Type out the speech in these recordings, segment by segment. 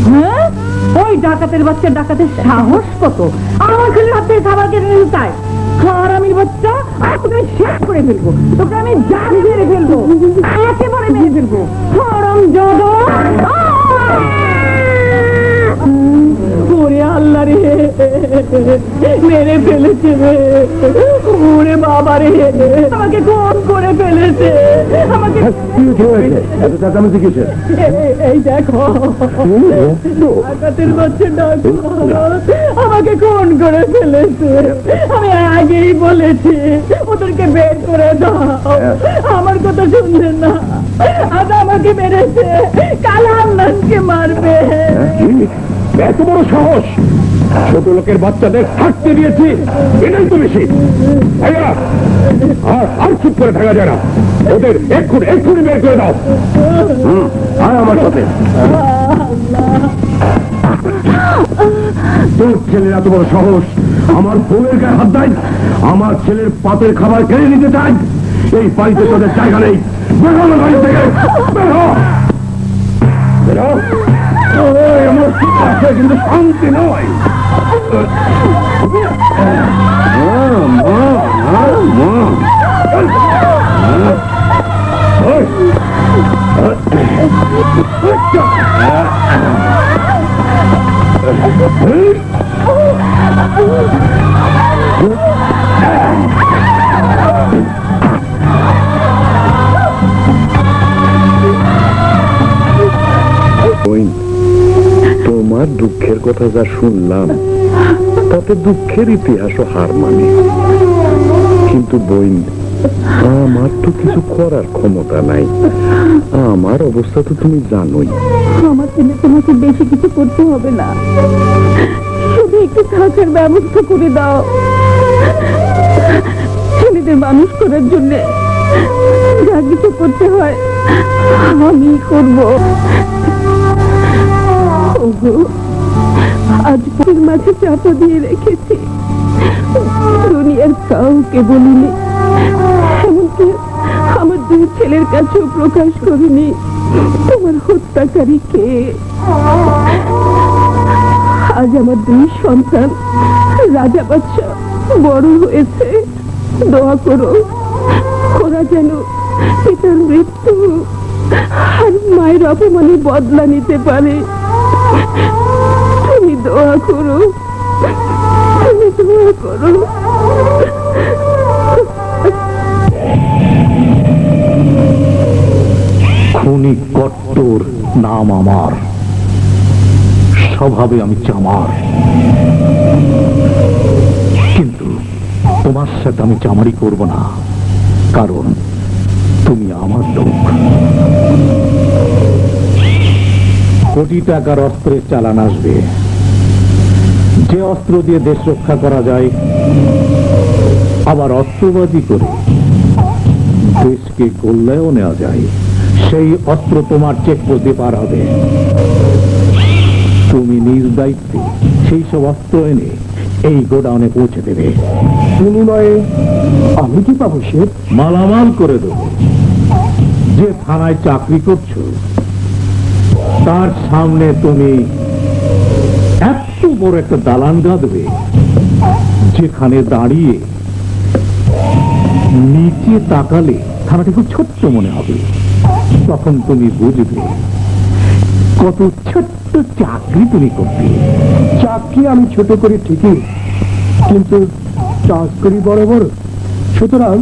হ্যাঁ, ওই ডাকাতের বাচ্চা ডাকাতের সাহস কত, আমার ছেলের হাত থেকে খাবার কেড়ে নিতে চায়। হারামির বাচ্চা, আর তোকে শেষ করে ফেলবো, তোকে আমি জানি মেরে ফেলবো, একেবারে মেরে ফেলবো। হারাম জাদা, ওরে আল্লাহ রে, মেরে ফেলেছে রে, ওরে বাবা রে, আমাকে খুন করে ফেলেছে, আমাকে। এত চেঁচামেচি কিসের? এই দেখো, ডাকাতের বাচ্চা ডাকাত আমাকে খুন করে ফেলেছে। আমি আগেই বলেছি ওদেরকে বের করে দাও, আমার কথা শুনলেন না, আজ আমাকে মেরেছে, কাল আল্লাহকে মারবে। এত বড় সাহস! ছোট লোকের বাচ্চাদের থাকতে দিয়েছি, এটাই তো বেশি। আর চুপ করে থাকা যায় না, ওদের এক্ষুনি বের করে দাও। আয় আমার সাথে। তোর ছেলের এত বড় সাহস, আমার বউয়ের গায়ে হাত দেয়, আমার ছেলের পাতের খাবার কেড়ে নিতে চায়। এই বাড়িতে তোদের জায়গা নেই, বের হো বাড়ি থেকে, বের হো, বের হো। আমার ঠিক আছে, কিন্তু শান্তি নয়। তোমার দুঃখের কথা যা শুনলাম, তাতে দুঃখের ইতিহাসও হার মানে। কিন্তু বইন, আমার তো কিছু করার ক্ষমতা নাই। আমার অবস্থা তো তুমি জানোই। আমার ছেলে তোমাকে বেশি কিছু করতে হবে না, শুধু একটু থাকার ব্যবস্থা করে দাও। ছেলেদের মানুষ করার জন্য যা কিছু করতে হয় আমি করব। আজ বুকের মাঝে চাপা দিয়ে রেখেছি, দুনিয়ার কাউকে বলিনি, এমনকি আমার দুই ছেলের কাছেও প্রকাশ করিনি তোমার হত্যাকারী কে। আজ আমার দুই সন্তান রাজা বাদশা বড় হয়েছে, দোয়া করো ওরা যেন পিতার মৃত্যু আর মায়ের অপমানের বদলা নিতে পারে। তুমি দোয়া করো, তুমি দোয়া করো। খুনি কট্টর নাম আমার, স্বভাবে আমি চামার, কিন্তু তোমার সাথে আমি চামারি করব না, কারণ তুমি আমার লোক। কোটি টাকার অস্ত্রের চালান আসবে, যে অস্ত্র দিয়ে দেশ রক্ষা করা যায়, আবার অস্ত্রবাজি করে দেশকে কল্যাণও নেওয়া যায়, সেই অস্ত্র তোমার চেকপোস্ট দিয়ে পার হবে। তুমি নিজ দায়িত্বে সেই সব অস্ত্র এনে এই গোডাউনে পৌঁছে দেবে। বিনিময়ে আমি কি পাবো? সে মালামাল করে দেবো। যে থানায় চাকরি করছো তার সামনে তুমি এত বড় একটা দালান গাঁদবে, যেখানে দাঁড়িয়ে নিচে তাকালে থানাটি খুব ছোট্ট মনে হবে। তখন তুমি বুঝবে কত ছোট্ট চাকরি তুমি করতে। চাকরি আমি ছোট করি ঠিকই, কিন্তু চাকরি বড় বড়। সুতরাং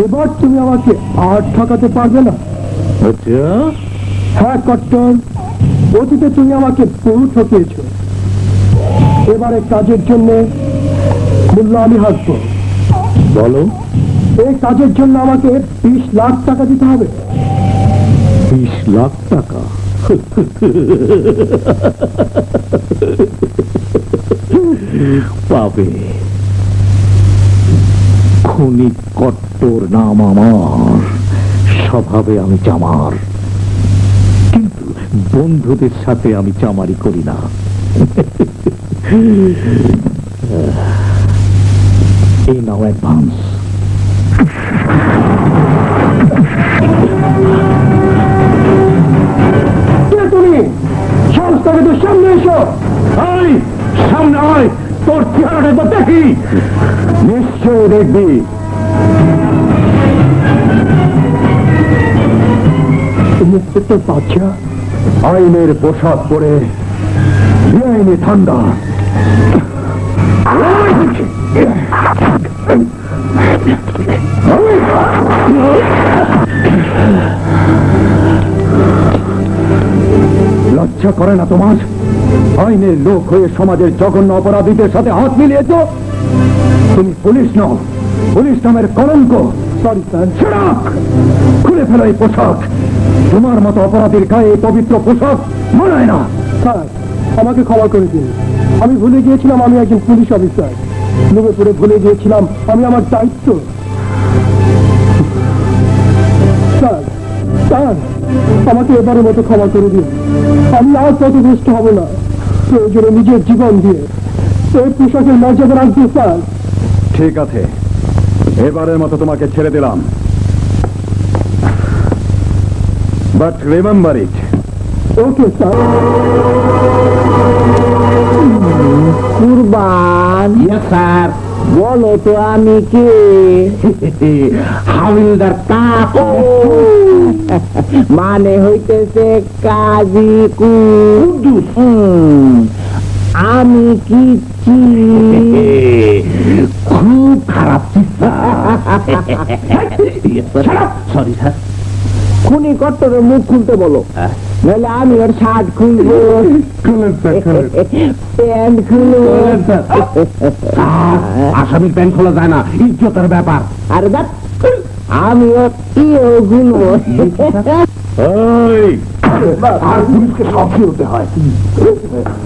এবার তুমি আমাকে আর ঠকাতে পারবে না। আচ্ছা, হ্যাঁ কট্টর, অতীতে তুমি আমাকে বহু ঠকিয়েছ। এবারে কাজের জন্য মূল্য আমি হাসবো। বলো, এই কাজের জন্য আমাকে 20 লাখ টাকা দিতে হবে। 20 লাখ টাকা? পাবে। খুনি কট্টর নাম আমার, স্বভাবে আমি চামার, কিন্তু বন্ধুদের সাথে আমি চামারি করি না। এই নাও অ্যাডভান্স। সামনে এসো। আয় সামনে আয়, তোর চেহারাটা একবার দেখি। নিশ্চয় দেখবি। ইন্সপেক্টর বাদশা আইনের পোশাক পরে বেআইনি ঠান্ডা। লজ্জা করে না তোমার? আইনের লোক হয়ে সমাজের জঘন্য অপরাধীদের সাথে হাত মিলিয়েছ। তুমি পুলিশ নও, পুলিশ নামের কলঙ্ক। সরি স্যার, খুলে ফেলো এই পোশাক। তোমার মতো অপরাধীর গায়ে এই পবিত্র পোশাক মানায় না। স্যার, আমাকে ক্ষমা করে দিন। আমি ভুলে গিয়েছিলাম আমি একজন পুলিশ অফিসার। লোভে পড়ে ভুলে গিয়েছিলাম আমি আমার দায়িত্ব। স্যার, স্যার, আমাকে এবারের মতো ক্ষমা করে দিন। আমি আর ক্ষতিগ্রস্ত হব না। প্রয়োজনে নিজের জীবন দিয়ে এই পোশাকের মর্যাদা রাখছি স্যার। ঠিক আছে, এবারের মতো তোমাকে ছেড়ে দিলাম। But remember it. Okay sir. Kurban, sir. বলো তো আমি কে? হাবিলদার কাকু। মানে হইতেছে কাজী কুদ্দুস। আমি কি খুব খারাপ। Sorry sir. খুনি কট্টরের মুখ খুলতে বলো, নাহলে আমি ওর শার্ট খুলবো, প্যান্ট খুলবো। আসামির প্যান্ট খোলা যায় না, ইজ্জতের ব্যাপার। আর দেখ আমি ওর ইও খুলবো। আর পুলিশকে সাক্ষী হতে হয়।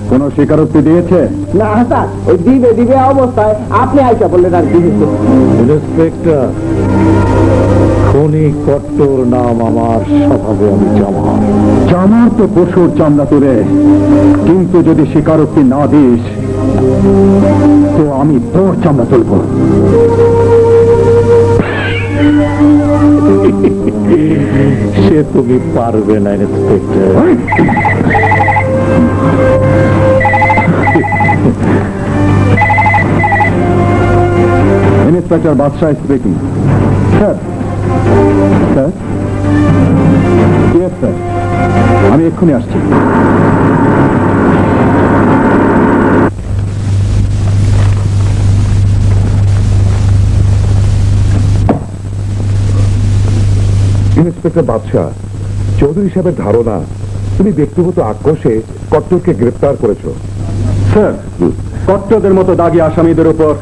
কোন স্বীকারোক্তি দিয়েছে? না স্যার, ওই দিবে দিবে অবস্থায় আপনি আইসা বললেন আর দিবে। ইন্সপেক্টর, খুনি কট্টর নাম আমার স্বভাবে আমি জামার। জামার তো পশুর চামড়া তোরে, কিন্তু যদি স্বীকারোক্তি না দিস তো আমি তোর চামড়া তুলব। সে তুমি পারবে না ইন্সপেক্টর। ইন্সপেক্টর বাদশাহ speaking. Sir, sir, yes sir, আমি এক্ষুনি আসছি। ইন্সপেক্টর বাদশাহ, চৌধুরী সাহেবের ধারণা তুমি ব্যক্তিগত আক্রোশে কট্টরকে গ্রেপ্তার করেছো। স্যার, কট্টরদের মতো দাগী আসামিদের উপর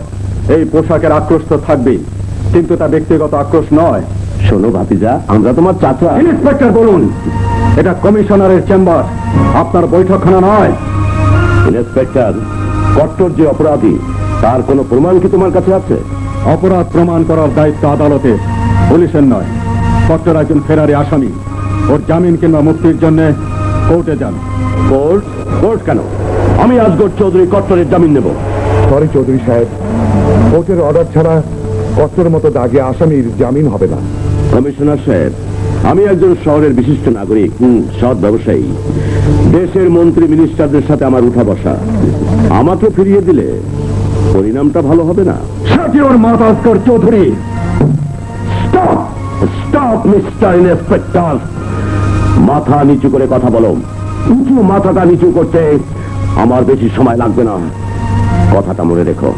এই পোশাকের আক্রোশ তো থাকবেই, কিন্তু তা ব্যক্তিগত আক্রোশ নয়। শোনো ভাতিজা, আমরা তোমার চাচা। ইন্সপেক্টর বলুন, এটা কমিশনারের চেম্বার, আপনার বৈঠকখানা নয়। ইন্সপেক্টর, কট্টর যে অপরাধী তার কোনো প্রমাণ কি তোমার কাছে আছে? অপরাধ প্রমাণ করার দায়িত্ব আদালতের, পুলিশের নয়। কট্টর একজন ফেরারি আসামি, ওর জামিন কিংবা মুক্তির জন্য কোর্টে যান। কোর্ট? কোর্ট কেন? আমি আজগর চৌধুরী কট্টরের জামিন নেব। সরি চৌধুরী সাহেব, কোর্টের অর্ডার ছাড়া কট্টর মতো দাগী আসামির জামিন হবে না। কমিশনার সাহেব, আমি একজন শহরের বিশিষ্ট নাগরিক, সৎ ব্যবসায়ী। দেশের মন্ত্রী মিনিস্টারদের সাথে আমার উঠা বসা, আমাকে ফিরিয়ে দিলে পরিণামটা ভালো হবে না। সাথীর মাথা Asghar Chowdhury. Stop stop mister inspector, মাথা নিচু করে কথা বলো। উঁচু মাথাটা নিচু করতে আমার বেশি সময় লাগবে না, কথাটা মনে রেখো।